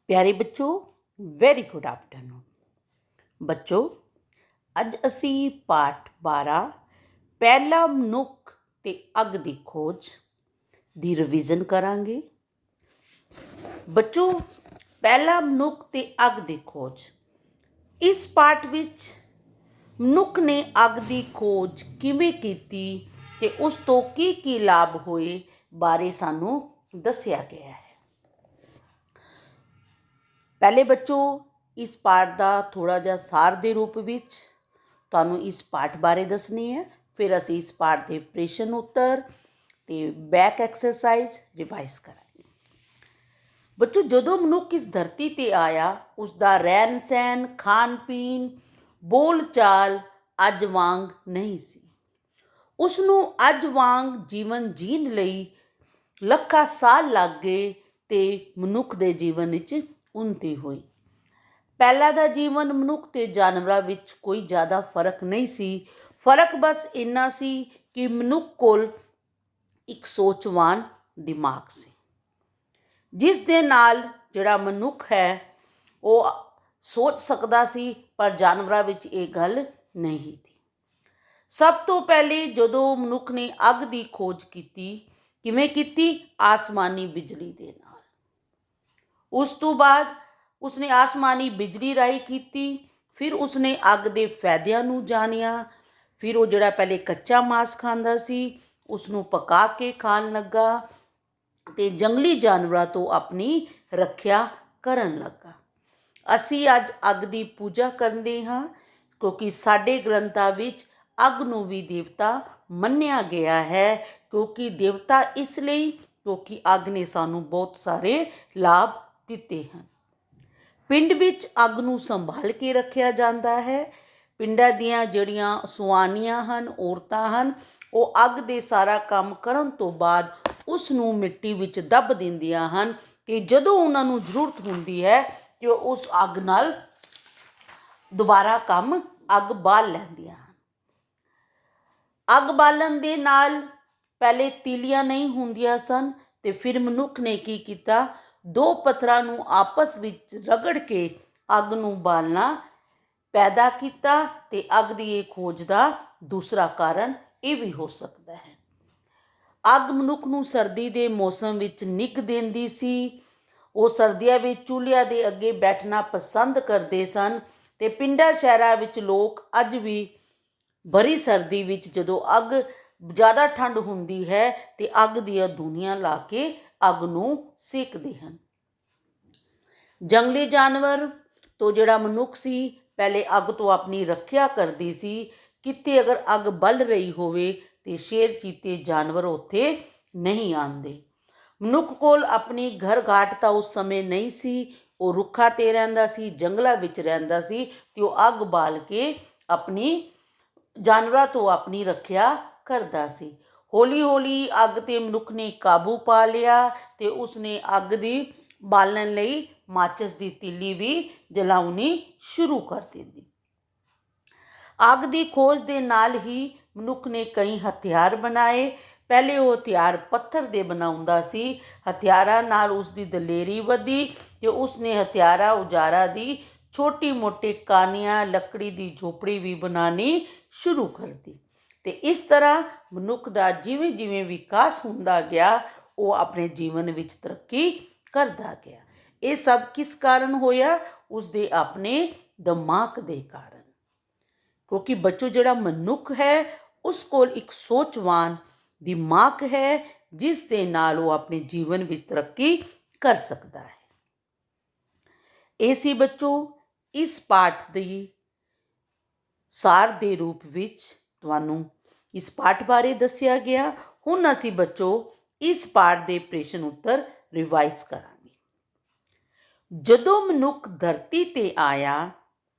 प्यारे बच्चों, very good afternoon. बच्चों, ਅੱਜ ਅਸੀਂ ਪਾਠ 12 ਪਹਿਲਾ ਮਨੁੱਖ ਤੇ ਅੱਗ ਦੀ ਖੋਜ ਦੀ ਰਿਵੀਜ਼ਨ ਕਰਾਂਗੇ। ਬੱਚੋਂ, ਪਹਿਲਾ ਮਨੁੱਖ ਤੇ ਅੱਗ ਦੀ ਖੋਜ। ਇਸ ਪਾਠ ਵਿੱਚ ਮਨੁੱਖ ਨੇ ਅੱਗ ਦੀ ਖੋਜ ਕਿਵੇਂ ਕੀਤੀ ਤੇ ਉਸ ਤੋਂ ਕੀ ਲਾਭ ਹੋਏ ਬਾਰੇ ਸਾਨੂੰ ਦੱਸਿਆ ਗਿਆ ਹੈ। ਪਹਿਲੇ ਬੱਚੋਂ, ਇਸ ਪਾਠ ਦਾ ਥੋੜ੍ਹਾ ਜਿਹਾ ਸਾਰ ਦੇ ਰੂਪ ਵਿੱਚ ਤੁਹਾਨੂੰ ਇਸ ਪਾਠ ਬਾਰੇ ਦੱਸਣੀ ਹੈ। ਫਿਰ ਅਸੀਂ ਇਸ ਪਾਠ ਦੇ ਪ੍ਰਸ਼ਨ ਉੱਤਰ ਤੇ ਬੈਕ ਐਕਸਰਸਾਈਜ਼ ਰਿਵਾਈਜ਼ ਕਰਾਂਗੇ। ਬੱਚੋ, ਜਦੋਂ ਮਨੁੱਖ ਇਸ ਧਰਤੀ 'ਤੇ ਆਇਆ, ਉਸ ਦਾ ਰਹਿਣ ਸਹਿਣ, ਖਾਣ ਪੀਣ, ਬੋਲ ਚਾਲ ਅੱਜ ਵਾਂਗ ਨਹੀਂ ਸੀ। ਉਸ ਨੂੰ ਅੱਜ ਵਾਂਗ ਜੀਵਨ ਜੀਣ ਲਈ ਲੱਖਾਂ ਸਾਲ ਲੱਗ ਗਏ ਤੇ ਮਨੁੱਖ ਦੇ ਜੀਵਨ ਵਿੱਚ ਉੱਨਤੀ ਹੋਈ। ਪਹਿਲਾਂ ਦਾ ਜੀਵਨ ਮਨੁੱਖ ਤੇ ਜਾਨਵਰਾਂ ਵਿੱਚ ਕੋਈ ਜ਼ਿਆਦਾ ਫਰਕ ਨਹੀਂ ਸੀ। ਫਰਕ ਬਸ ਇੰਨਾ ਸੀ ਕਿ ਮਨੁੱਖ ਕੋਲ ਇੱਕ ਸੋਚਵਾਨ ਦਿਮਾਗ ਸੀ, ਜਿਸ ਦੇ ਨਾਲ ਜਿਹੜਾ ਮਨੁੱਖ ਹੈ ਉਹ ਸੋਚ ਸਕਦਾ ਸੀ, ਪਰ ਜਾਨਵਰਾਂ ਵਿੱਚ ਇਹ ਗੱਲ ਨਹੀਂ ਸੀ। ਸਭ ਤੋਂ ਪਹਿਲੇ ਜਦੋਂ ਮਨੁੱਖ ਨੇ ਅੱਗ ਦੀ ਖੋਜ ਕੀਤੀ, ਕਿਵੇਂ ਕੀਤੀ? ਆਸਮਾਨੀ ਬਿਜਲੀ ਦੇ ਨਾਲ। ਉਸ ਤੋਂ ਬਾਅਦ ਉਸਨੇ ਆਸਮਾਨੀ ਬਿਜਲੀ ਰਾਹੀਂ ਕੀਤੀ। ਫਿਰ ਉਸਨੇ ਅੱਗ ਦੇ ਫਾਇਦਿਆਂ ਨੂੰ ਜਾਣਿਆ। ਫਿਰ ਉਹ ਜਿਹੜਾ ਪਹਿਲੇ ਕੱਚਾ ਮਾਸ ਖਾਂਦਾ ਸੀ, ਉਸਨੂੰ ਪਕਾ ਕੇ ਖਾਣ ਲੱਗਾ ਤੇ ਜੰਗਲੀ ਜਾਨਵਰਾਂ ਤੋਂ ਆਪਣੀ ਰੱਖਿਆ ਕਰਨ ਲੱਗਾ। ਅਸੀਂ ਅੱਜ ਅੱਗ ਦੀ ਪੂਜਾ ਕਰਦੇ ਹਾਂ, ਕਿਉਂਕਿ ਸਾਡੇ ਗ੍ਰੰਥਾਂ ਵਿੱਚ ਅੱਗ ਨੂੰ ਵੀ ਦੇਵਤਾ ਮੰਨਿਆ ਗਿਆ ਹੈ। ਕਿਉਂਕਿ ਦੇਵਤਾ ਇਸ ਲਈ, ਕਿਉਂਕਿ ਅੱਗ ਨੇ ਸਾਨੂੰ ਬਹੁਤ ਸਾਰੇ ਲਾਭ ਦਿੱਤੇ ਹਨ। ਪਿੰਡ ਵਿੱਚ ਅੱਗ ਨੂੰ ਸੰਭਾਲ ਕੇ ਰੱਖਿਆ ਜਾਂਦਾ ਹੈ। ਪਿੰਡਾਂ ਦੀਆਂ ਜਿਹੜੀਆਂ ਸੁਆਣੀਆਂ ਹਨ, ਔਰਤਾਂ ਹਨ, ਉਹ ਅੱਗ ਦੇ ਸਾਰਾ ਕੰਮ ਕਰਨ ਤੋਂ ਬਾਅਦ ਉਸ ਨੂੰ ਮਿੱਟੀ ਵਿੱਚ ਦੱਬ ਦਿੰਦੀਆਂ ਹਨ ਕਿ ਜਦੋਂ ਉਹਨਾਂ ਨੂੰ ਜ਼ਰੂਰਤ ਹੁੰਦੀ ਹੈ ਕਿ ਉਹ ਉਸ ਅੱਗ ਨਾਲ ਦੁਬਾਰਾ ਕੰਮ ਅੱਗ ਬਾਲ ਲੈਂਦੀਆਂ ਹਨ। ਅੱਗ ਬਾਲਣ ਦੇ ਨਾਲ ਪਹਿਲੇ ਤੀਲੀਆਂ ਨਹੀਂ ਹੁੰਦੀਆਂ ਸਨ ਤੇ ਫਿਰ ਮਨੁੱਖ ਨੇ ਕੀ ਕੀਤਾ? ਦੋ ਪੱਥਰਾਂ ਨੂੰ ਆਪਸ ਵਿੱਚ ਰਗੜ ਕੇ ਅੱਗ ਨੂੰ ਬਾਲਣਾ ਪੈਦਾ ਕੀਤਾ ਤੇ ਅੱਗ ਦੀ ਇਹ ਖੋਜ ਦਾ ਦੂਸਰਾ ਕਾਰਨ ਇਹ ਵੀ ਹੋ ਸਕਦਾ ਹੈ। ਅੱਗ ਮਨੁੱਖ ਨੂੰ ਸਰਦੀ ਦੇ ਮੌਸਮ ਵਿੱਚ ਨਿੱਘ ਦਿੰਦੀ ਸੀ। ਉਹ ਸਰਦੀਆਂ ਵਿੱਚ ਚੁੱਲ੍ਹਿਆਂ ਦੇ ਅੱਗੇ ਬੈਠਣਾ ਪਸੰਦ ਕਰਦੇ ਸਨ ਤੇ ਪਿੰਡਾਂ ਸ਼ਹਿਰਾਂ ਵਿੱਚ ਲੋਕ ਅੱਜ ਵੀ ਭਰੀ ਸਰਦੀ ਵਿੱਚ ਜਦੋਂ ਅੱਗ ਜ਼ਿਆਦਾ ਠੰਡ ਹੁੰਦੀ ਹੈ ਤੇ ਅੱਗ ਦੀਆਂ ਧੂਣੀਆਂ ਲਾ ਕੇ ਅੱਗ ਨੂੰ ਸੇਕਦੇ ਹਨ। ਜੰਗਲੀ ਜਾਨਵਰ ਤੋਂ ਜਿਹੜਾ ਮਨੁੱਖ ਸੀ, ਪਹਿਲੇ ਅੱਗ ਤੋਂ ਆਪਣੀ ਰੱਖਿਆ ਕਰਦੀ ਸੀ। ਕਿਤੇ ਅਗਰ ਅੱਗ ਬਲ ਰਹੀ ਹੋਵੇ ਤੇ ਸ਼ੇਰ ਚੀਤੇ ਜਾਨਵਰ ਉੱਥੇ ਨਹੀਂ ਆਉਂਦੇ। ਮਨੁੱਖ ਕੋਲ ਆਪਣੀ ਘਰ ਘਾਟ ਤਾਂ ਉਸ ਸਮੇਂ ਨਹੀਂ ਸੀ। ਉਹ ਰੁੱਖਾਂ 'ਤੇ ਰਹਿੰਦਾ ਸੀ, ਜੰਗਲਾਂ ਵਿੱਚ ਰਹਿੰਦਾ ਸੀ ਤੇ ਉਹ ਅੱਗ ਬਾਲ ਕੇ ਆਪਣੀ ਜਾਨਵਰਾਂ ਤੋਂ ਆਪਣੀ ਰੱਖਿਆ ਕਰਦਾ ਸੀ। ਹੌਲੀ ਹੌਲੀ ਅੱਗ 'ਤੇ ਮਨੁੱਖ ਨੇ ਕਾਬੂ ਪਾ ਲਿਆ ਤੇ ਉਸਨੇ ਅੱਗ ਦੀ ਬਾਲਣ ਲਈ ਮਾਚਿਸ ਦੀ ਤਿੱਲੀ ਵੀ ਜਲਾਉਣੀ ਸ਼ੁਰੂ ਕਰ ਦਿੱਤੀ। ਅੱਗ ਦੀ ਖੋਜ ਦੇ ਨਾਲ ਹੀ ਮਨੁੱਖ ਨੇ ਕਈ ਹਥਿਆਰ ਬਣਾਏ। ਪਹਿਲੇ ਉਹ ਹਥਿਆਰ ਪੱਥਰ ਦੇ ਬਣਾਉਂਦਾ ਸੀ। ਹਥਿਆਰਾਂ ਨਾਲ ਉਸਦੀ ਦਲੇਰੀ ਵਧੀ ਤੇ ਉਸਨੇ ਹਥਿਆਰਾਂ ਔਜ਼ਾਰਾਂ ਦੀ ਛੋਟੀ ਮੋਟੀ ਕਾਨੀਆਂ, ਲੱਕੜੀ ਦੀ ਝੋਪੜੀ ਵੀ ਬਣਾਉਣੀ ਸ਼ੁਰੂ ਕਰ ਦਿੱਤੀ। ਤੇ ਇਸ ਤਰ੍ਹਾਂ ਮਨੁੱਖ ਦਾ ਜਿਵੇਂ ਜਿਵੇਂ ਵਿਕਾਸ ਹੁੰਦਾ ਗਿਆ, ਉਹ ਆਪਣੇ ਜੀਵਨ ਵਿੱਚ ਤਰੱਕੀ ਕਰਦਾ ਗਿਆ। ਇਹ ਸਭ ਕਿਸ ਕਾਰਨ ਹੋਇਆ? ਉਸਦੇ ਆਪਣੇ ਦਿਮਾਗ ਦੇ ਕਾਰਨ। ਕਿਉਂਕਿ ਬੱਚੋ, ਜਿਹੜਾ ਮਨੁੱਖ ਹੈ ਉਸ ਕੋਲ ਇੱਕ ਸੋਚਵਾਨ ਦਿਮਾਗ ਹੈ, ਜਿਸ ਦੇ ਨਾਲ ਉਹ ਆਪਣੇ ਜੀਵਨ ਵਿੱਚ ਤਰੱਕੀ ਕਰ ਸਕਦਾ ਹੈ। ਇਹ ਸੀ ਬੱਚੋ ਇਸ ਪਾਠ ਦੀ ਸਾਰ ਦੇ ਰੂਪ ਵਿੱਚ ਤੁਹਾਨੂੰ ਇਸ ਪਾਠ ਬਾਰੇ ਦੱਸਿਆ ਗਿਆ। ਹੁਣ ਅਸੀਂ ਬੱਚੋ ਇਸ ਪਾਠ ਦੇ ਪ੍ਰਸ਼ਨ ਉੱਤਰ ਰਿਵਾਈਜ਼ ਕਰਾਂਗੇ। ਜਦੋਂ ਮਨੁੱਖ ਧਰਤੀ 'ਤੇ ਆਇਆ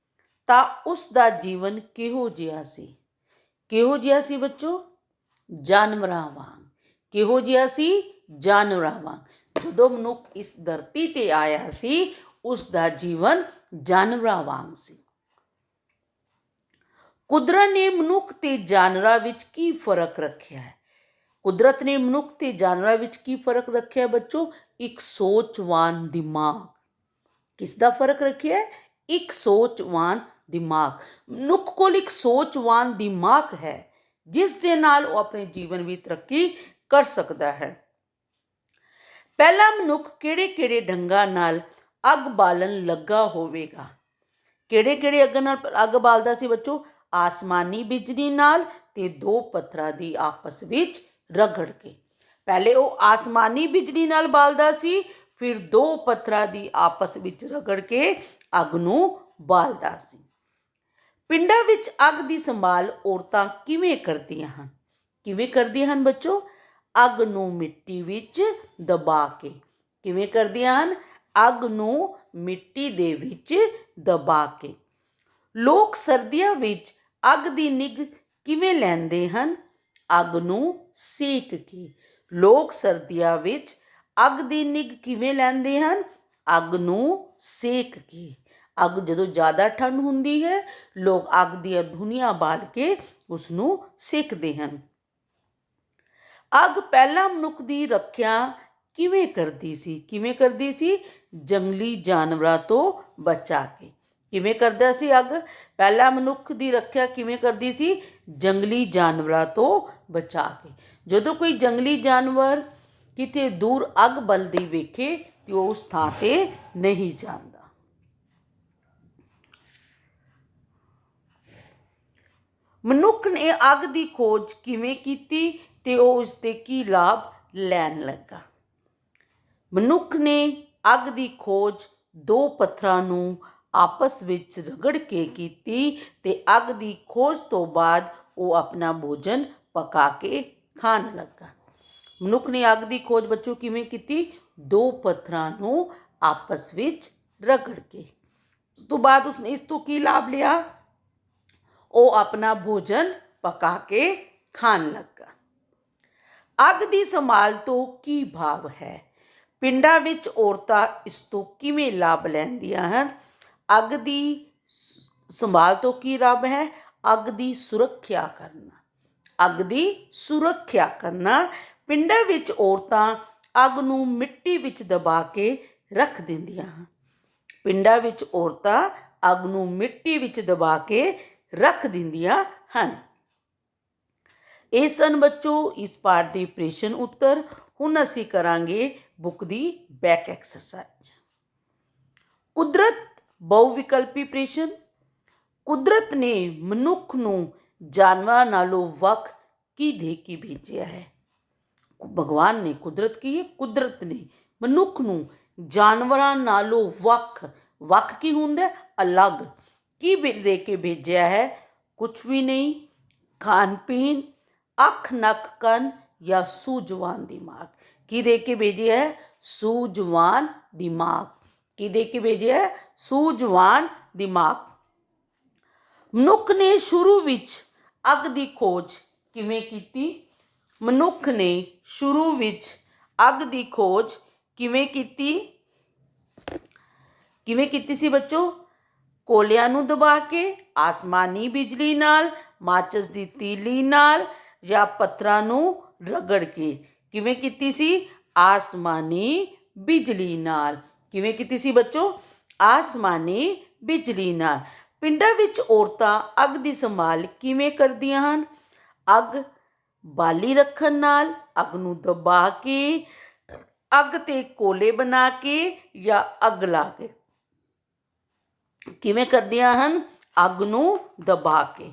ਤਾਂ ਉਸ ਦਾ ਜੀਵਨ ਕਿਹੋ ਜਿਹਾ ਸੀ? ਕਿਹੋ ਜਿਹਾ ਸੀ ਬੱਚੋ? ਜਾਨਵਰਾਂ ਵਾਂਗ। ਕਿਹੋ ਜਿਹਾ ਸੀ? ਜਾਨਵਰਾਂ ਵਾਂਗ। ਜਦੋਂ ਮਨੁੱਖ ਇਸ ਧਰਤੀ 'ਤੇ ਆਇਆ ਸੀ, ਉਸ ਦਾ ਜੀਵਨ ਜਾਨਵਰਾਂ ਵਾਂਗ ਸੀ। ਕੁਦਰਤ ਨੇ ਮਨੁੱਖ ਤੇ ਜਾਨਵਰਾਂ ਵਿੱਚ ਕੀ ਫਰਕ ਰੱਖਿਆ ਹੈ? ਕੁਦਰਤ ਨੇ ਮਨੁੱਖ ਤੇ ਜਾਨਵਰਾਂ ਵਿੱਚ ਕੀ ਫਰਕ ਰੱਖਿਆ ਬੱਚੋ? ਇੱਕ ਸੋਚਵਾਨ ਦਿਮਾਗ। ਕਿਸ ਦਾ ਫਰਕ ਰੱਖਿਆ? ਇੱਕ ਸੋਚਵਾਨ ਦਿਮਾਗ। ਮਨੁੱਖ ਕੋਲ ਇੱਕ ਸੋਚਵਾਨ ਦਿਮਾਗ ਹੈ ਜਿਸ ਦੇ ਨਾਲ ਉਹ ਆਪਣੇ ਜੀਵਨ ਵਿੱਚ ਤਰੱਕੀ ਕਰ ਸਕਦਾ ਹੈ। ਪਹਿਲਾ ਮਨੁੱਖ ਕਿਹੜੇ ਕਿਹੜੇ ਢੰਗਾਂ ਨਾਲ ਅੱਗ ਬਾਲਣ ਲੱਗਾ ਹੋਵੇਗਾ? ਕਿਹੜੇ ਕਿਹੜੇ ਅੱਗ ਬਾਲਦਾ ਸੀ ਬੱਚੋ? ਆਸਮਾਨੀ ਬਿਜਲੀ ਨਾਲ ਤੇ ਦੋ ਪੱਥਰਾਂ ਦੀ ਆਪਸ ਵਿੱਚ ਰਗੜ ਕੇ। ਪਹਿਲੇ ਉਹ ਆਸਮਾਨੀ ਬਿਜਲੀ ਨਾਲ ਬਾਲਦਾ ਸੀ, ਫਿਰ ਦੋ ਪੱਥਰਾਂ ਦੀ ਆਪਸ ਵਿੱਚ ਰਗੜ ਕੇ ਅੱਗ ਨੂੰ ਬਾਲਦਾ ਸੀ। ਪਿੰਡਾਂ ਵਿੱਚ ਅੱਗ ਦੀ ਸੰਭਾਲ ਔਰਤਾਂ ਕਿਵੇਂ ਕਰਦੀਆਂ ਹਨ? ਕਿਵੇਂ ਕਰਦੀਆਂ ਹਨ ਬੱਚੋ? ਅੱਗ ਨੂੰ ਮਿੱਟੀ ਵਿੱਚ ਦਬਾ ਕੇ। ਕਿਵੇਂ ਕਰਦੀਆਂ ਹਨ? ਅੱਗ ਨੂੰ ਮਿੱਟੀ ਦੇ ਵਿੱਚ ਦਬਾ ਕੇ। ਲੋਕ ਸਰਦੀਆਂ ਵਿੱਚ ਅੱਗ ਦੀ ਨਿੱਘ ਕਿਵੇਂ ਲੈਂਦੇ ਹਨ? ਅੱਗ ਨੂੰ ਸੇਕ ਕੇ। ਲੋਕ ਸਰਦੀਆਂ ਵਿੱਚ ਅੱਗ ਦੀ ਨਿੱਘ ਕਿਵੇਂ ਲੈਂਦੇ ਹਨ? ਅੱਗ ਨੂੰ ਸੇਕ ਕੇ। ਅੱਗ ਜਦੋਂ ਜ਼ਿਆਦਾ ਠੰਡ ਹੁੰਦੀ ਹੈ, ਲੋਕ ਅੱਗ ਦੀਆਂ ਧੂਣੀਆਂ ਬਾਲ ਕੇ ਉਸ ਨੂੰ ਸੇਕਦੇ ਹਨ। ਅੱਗ ਪਹਿਲਾਂ ਮਨੁੱਖ ਦੀ ਰੱਖਿਆ ਕਿਵੇਂ ਕਰਦੀ ਸੀ? ਕਿਵੇਂ ਕਰਦੀ ਸੀ? ਜੰਗਲੀ ਜਾਨਵਰਾਂ ਤੋਂ ਬਚਾ ਕੇ। ਕਿਵੇਂ ਕਰਦਾ ਸੀ ਅੱਗ? ਪਹਿਲਾਂ ਮਨੁੱਖ ਦੀ ਰੱਖਿਆ ਕਿਵੇਂ ਕਰਦੀ ਸੀ? ਜੰਗਲੀ ਜਾਨਵਰਾਂ ਤੋਂ ਬਚਾ ਕੇ। ਜਦੋਂ ਕੋਈ ਜੰਗਲੀ ਜਾਨਵਰ ਕਿਤੇ ਦੂਰ ਅੱਗ ਬਲਦੀ ਵੇਖੇ ਤੇ ਉਹ ਉਸ ਥਾਂ ਤੇ ਨਹੀਂ ਜਾਂਦਾ। ਮਨੁੱਖ ਨੇ ਅੱਗ ਦੀ ਖੋਜ ਕਿਵੇਂ ਕੀਤੀ ਤੇ ਉਹ ਉਸ ਦੇ ਕੀ ਲਾਭ ਲੈਣ ਲੱਗਾ? ਮਨੁੱਖ ਨੇ ਅੱਗ ਦੀ ਖੋਜ ਦੋ ਪੱਥਰਾਂ ਨੂੰ ਆਪਸ ਵਿੱਚ ਰਗੜ ਕੇ ਕੀਤੀ ਤੇ ਅੱਗ ਦੀ ਖੋਜ ਤੋਂ ਬਾਅਦ ਉਹ ਆਪਣਾ ਭੋਜਨ ਪਕਾ ਕੇ ਖਾਣ ਲੱਗਾ। ਮਨੁੱਖ ਨੇ ਅੱਗ ਦੀ ਖੋਜ ਬੱਚੋ ਕਿਵੇਂ ਕੀਤੀ? ਦੋ ਪੱਥਰਾਂ ਨੂੰ ਆਪਸ ਵਿੱਚ ਰਗੜ ਕੇ। ਉਸ ਤੋਂ ਬਾਅਦ ਉਸਨੇ ਇਸ ਤੋਂ ਕੀ ਲਾਭ ਲਿਆ? ਉਹ ਆਪਣਾ ਭੋਜਨ ਪਕਾ ਕੇ ਖਾਣ ਲੱਗਾ। ਅੱਗ ਦੀ ਸੰਭਾਲ ਤੋਂ ਕੀ ਭਾਵ ਹੈ? ਪਿੰਡਾਂ ਵਿੱਚ ਔਰਤਾਂ ਇਸ ਤੋਂ ਕਿਵੇਂ ਲਾਭ ਲੈਂਦੀਆਂ ਹਨ? ਅੱਗ ਦੀ ਸੰਭਾਲ ਤੋਂ ਕੀ ਲਾਭ ਹੈ? ਅੱਗ ਦੀ ਸੁਰੱਖਿਆ ਕਰਨਾ। ਅੱਗ ਦੀ ਸੁਰੱਖਿਆ ਕਰਨਾ। ਪਿੰਡਾਂ ਵਿੱਚ ਔਰਤਾਂ ਅੱਗ ਨੂੰ ਮਿੱਟੀ ਵਿੱਚ ਦਬਾ ਕੇ ਰੱਖ ਦਿੰਦੀਆਂ ਹਨ। ਪਿੰਡਾਂ ਵਿੱਚ ਔਰਤਾਂ ਅੱਗ ਨੂੰ ਮਿੱਟੀ ਵਿੱਚ ਦਬਾ ਕੇ ਰੱਖ ਦਿੰਦੀਆਂ ਹਨ। ਇਹ ਸਨ ਬੱਚੋ ਇਸ ਪਾਠ ਦੇ ਪ੍ਰਸ਼ਨ ਉੱਤਰ। ਹੁਣ ਅਸੀਂ ਕਰਾਂਗੇ ਬੁੱਕ ਦੀ ਬੈਕ ਐਕਸਰਸਾਈਜ਼। ਕੁਦਰਤ ਬਹੁਵਿਕਲਪੀ ਪ੍ਰਸ਼ਨ। ਕੁਦਰਤ ਨੇ ਮਨੁੱਖ ਨੂੰ ਜਾਨਵਰਾਂ ਨਾਲੋਂ ਵੱਖ ਕੀ ਦੇ ਕੇ ਭੇਜਿਆ ਹੈ? ਭਗਵਾਨ ਨੇ ਕੁਦਰਤ ਕੀ ਹੈ? ਕੁਦਰਤ ਨੇ ਮਨੁੱਖ ਨੂੰ ਜਾਨਵਰਾਂ ਨਾਲੋਂ ਵੱਖ। ਵੱਖ ਕੀ ਹੁੰਦਾ? ਅਲੱਗ। ਕੀ ਦੇ ਕੇ ਭੇਜਿਆ ਹੈ? ਕੁਛ ਵੀ ਨਹੀਂ। ਖਾਣ ਪੀਣ, ਅੱਖ ਨੱਕ ਕੰਨ ਜਾਂ ਸੂਝਵਾਨ ਦਿਮਾਗ। ਕੀ ਦੇ ਕੇ ਭੇਜਿਆ ਹੈ? ਸੂਝਵਾਨ ਦਿਮਾਗ। ਕੀ ਦੇ ਕੇ ਭੇਜਿਆ ਹੈ? ਸੂਝਵਾਨ ਦਿਮਾਗ। ਮਨੁੱਖ ਨੇ ਸ਼ੁਰੂ ਵਿੱਚ ਅੱਗ ਦੀ ਖੋਜ ਕਿਵੇਂ ਕੀਤੀ? ਮਨੁੱਖ ਨੇ ਸ਼ੁਰੂ ਵਿੱਚ ਅੱਗ ਦੀ ਖੋਜ ਕਿਵੇਂ ਕੀਤੀ? ਕਿਵੇਂ ਕੀਤੀ ਸੀ ਬੱਚੋ? ਕੋਲਿਆਂ ਨੂੰ ਦਬਾ ਕੇ, ਆਸਮਾਨੀ ਬਿਜਲੀ ਨਾਲ, ਮਾਚਿਸ ਦੀ ਤੀਲੀ ਨਾਲ ਜਾਂ ਪੱਥਰਾਂ ਨੂੰ ਰਗੜ ਕੇ। ਕਿਵੇਂ ਕੀਤੀ ਸੀ? ਆਸਮਾਨੀ ਬਿਜਲੀ ਨਾਲ। ਕਿਵੇਂ ਕੀਤੀ ਸੀ ਬੱਚੋ? ਆਸਮਾਨੀ ਬਿਜਲੀ ਨਾਲ। ਪਿੰਡਾਂ ਵਿੱਚ ਔਰਤਾਂ ਅੱਗ ਦੀ ਸੰਭਾਲ ਕਿਵੇਂ ਕਰਦੀਆਂ ਹਨ? ਅੱਗ ਬਾਲੀ ਰੱਖਣ ਨਾਲ, ਅੱਗ ਨੂੰ ਦਬਾ ਕੇ, ਅੱਗ ਤੇ ਕੋਲੇ ਬਣਾ ਕੇ ਜਾਂ ਅੱਗ ਲਾ ਕੇ। ਕਿਵੇਂ ਕਰਦੀਆਂ ਹਨ? ਅੱਗ ਨੂੰ ਦਬਾ ਕੇ।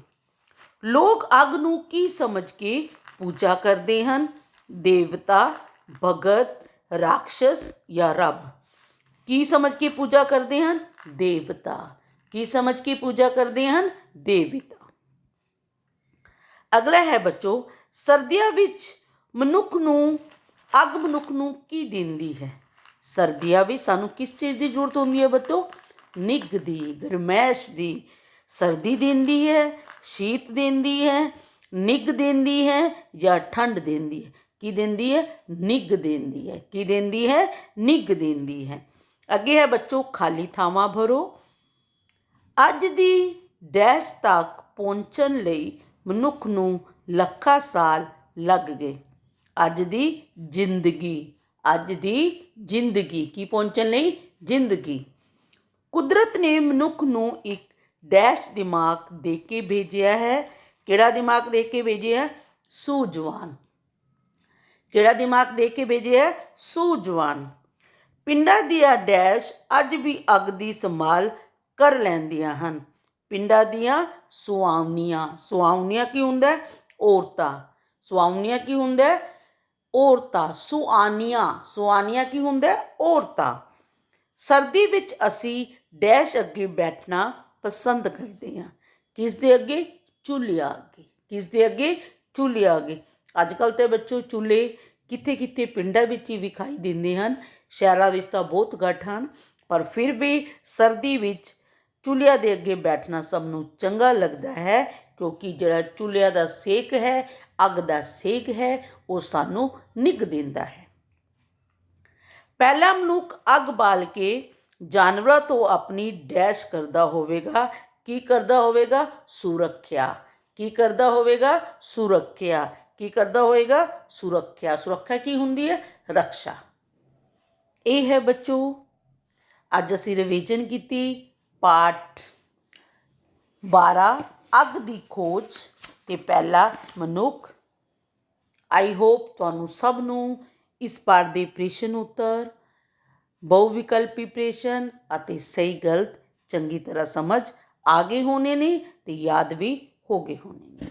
ਲੋਕ ਅੱਗ ਨੂੰ ਕੀ ਸਮਝ ਕੇ ਪੂਜਾ ਕਰਦੇ ਹਨ? ਦੇਵਤਾ, ਭਗਤ, ਰਾਖਸ਼ਸ ਜਾਂ ਰੱਬ। ਕੀ ਸਮਝ ਕੇ ਪੂਜਾ ਕਰਦੇ ਹਨ? ਦੇਵਤਾ। ਕੀ ਸਮਝ ਕੇ ਪੂਜਾ ਕਰਦੇ ਹਨ? ਦੇਵਤਾ। ਅਗਲਾ ਹੈ ਬੱਚੋ, ਸਰਦੀਆਂ ਵਿੱਚ ਅੱਗ ਮਨੁੱਖ ਨੂੰ ਕੀ ਦਿੰਦੀ ਹੈ? ਸਰਦੀਆਂ ਵਿੱਚ ਸਾਨੂੰ ਕਿਸ ਚੀਜ਼ ਦੀ ਜ਼ਰੂਰਤ ਹੁੰਦੀ ਹੈ ਬੱਚੋ? ਨਿੱਘ ਦੀ, ਗਰਮੈਸ਼ ਦੀ। ਸਰਦੀ ਦਿੰਦੀ ਹੈ, ਸ਼ੀਤ ਦਿੰਦੀ ਹੈ, ਨਿੱਘ ਦਿੰਦੀ ਹੈ ਜਾਂ ਠੰਡ ਦਿੰਦੀ ਹੈ? ਕੀ ਦਿੰਦੀ ਹੈ? ਨਿੱਘ ਦਿੰਦੀ ਹੈ। ਕੀ ਦਿੰਦੀ ਹੈ? ਨਿੱਘ ਦਿੰਦੀ ਹੈ। ਅੱਗੇ ਹੈ ਬੱਚੋ, ਖਾਲੀ ਥਾਵਾਂ ਭਰੋ। ਅੱਜ ਦੀ ਡੈਸ਼ ਤੱਕ ਪਹੁੰਚਣ ਲਈ ਮਨੁੱਖ ਨੂੰ ਲੱਖਾਂ ਸਾਲ ਲੱਗ ਗਏ। ਅੱਜ ਦੀ ਜ਼ਿੰਦਗੀ ਕੀ ਪਹੁੰਚਣ ਲਈ? ਜ਼ਿੰਦਗੀ। ਕੁਦਰਤ ਨੇ ਮਨੁੱਖ ਨੂੰ ਇੱਕ ਡੈਸ਼ ਦਿਮਾਗ ਦੇ ਕੇ ਭੇਜਿਆ ਹੈ। ਕਿਹੜਾ ਦਿਮਾਗ ਦੇ ਕੇ ਭੇਜਿਆ? ਸੂਝਵਾਨ। ਕਿਹੜਾ ਦਿਮਾਗ ਦੇ ਕੇ ਭੇਜਿਆ? ਸੂਝਵਾਨ। ਪਿੰਡਾਂ ਦੀਆਂ ਡੈਸ਼ ਅੱਜ ਵੀ ਅੱਗ ਦੀ ਸੰਭਾਲ ਕਰ ਲੈਂਦੀਆਂ ਹਨ। ਪਿੰਡਾਂ ਦੀਆਂ ਸੁਆਵਣੀਆਂ। ਸੁਆਵਣੀਆਂ ਕੀ ਹੁੰਦਾ ਹੈ? ਔਰਤਾਂ। ਸੁਆਵਣੀਆਂ ਕੀ ਹੁੰਦਾ ਹੈ? ਔਰਤਾਂ। ਸੁਆਣੀਆਂ। ਸੁਆਣੀਆਂ ਕੀ ਹੁੰਦਾ ਹੈ? ਔਰਤਾਂ। ਸਰਦੀ ਵਿੱਚ ਅਸੀਂ ਡੈਸ਼ ਅੱਗੇ ਬੈਠਣਾ ਪਸੰਦ ਕਰਦੇ ਹਾਂ। ਕਿਸ ਦੇ ਅੱਗੇ? ਚੁੱਲ੍ਹਿਆਂ ਅੱਗੇ। ਕਿਸ ਦੇ ਅੱਗੇ? ਚੁੱਲ੍ਹਿਆਂ ਅੱਗੇ। ਅੱਜ ਕੱਲ੍ਹ ਤਾਂ ਬੱਚੋ ਚੁੱਲ੍ਹੇ ਕਿਤੇ ਕਿਤੇ ਪਿੰਡਾਂ ਵਿੱਚ ਹੀ ਵਿਖਾਈ ਦਿੰਦੇ ਹਨ, ਸ਼ਹਿਰਾਂ ਵਿੱਚ ਤਾਂ ਬਹੁਤ ਘੱਟ ਹਨ। ਪਰ ਫਿਰ ਵੀ ਸਰਦੀ ਵਿੱਚ ਚੁੱਲ੍ਹਿਆਂ ਦੇ ਅੱਗੇ ਬੈਠਣਾ ਸਭ ਨੂੰ ਚੰਗਾ ਲੱਗਦਾ ਹੈ, ਕਿਉਂਕਿ ਜਿਹੜਾ ਚੁੱਲ੍ਹਿਆਂ ਦਾ ਸੇਕ ਹੈ, ਅੱਗ ਦਾ ਸੇਕ ਹੈ, ਉਹ ਸਾਨੂੰ ਨਿੱਘ ਦਿੰਦਾ ਹੈ। ਪਹਿਲਾ ਮਨੁੱਖ ਅੱਗ ਬਾਲ ਕੇ ਜਾਨਵਰਾਂ ਤੋਂ ਆਪਣੀ ਡੈਸ਼ ਕਰਦਾ ਹੋਵੇਗਾ। ਕੀ ਕਰਦਾ ਹੋਵੇਗਾ? ਸੁਰੱਖਿਆ। ਕੀ ਕਰਦਾ ਹੋਵੇਗਾ? ਸੁਰੱਖਿਆ। ਕੀ ਕਰਦਾ ਹੋਵੇਗਾ? ਸੁਰੱਖਿਆ। ਸੁਰੱਖਿਆ ਕੀ ਹੁੰਦੀ ਹੈ? ਰਕਸ਼ਾ। ਇਹ ਹੈ ਬੱਚੋ, ਅੱਜ ਅਸੀਂ ਰਿਵੀਜ਼ਨ ਕੀਤੀ ਪਾਠ 12 ਅੱਗ ਦੀ ਖੋਜ ਤੇ ਪਹਿਲਾ ਮਨੁੱਖ। ਆਈ ਹੋਪ ਤੁਹਾਨੂੰ ਸਭ ਨੂੰ ਇਸ ਪਾਠ ਦੇ ਪ੍ਰਸ਼ਨ ਉੱਤਰ, ਬਹੁ ਵਿਕਲਪੀ ਪ੍ਰਸ਼ਨ ਅਤੇ ਸਹੀ ਗਲਤ ਚੰਗੀ ਤਰ੍ਹਾਂ ਸਮਝ ਆ ਗਏ ਹੋਣੇ ਨੇ ਤੇ ਯਾਦ ਵੀ ਹੋ ਗਏ ਹੋਣੇ ਨੇ।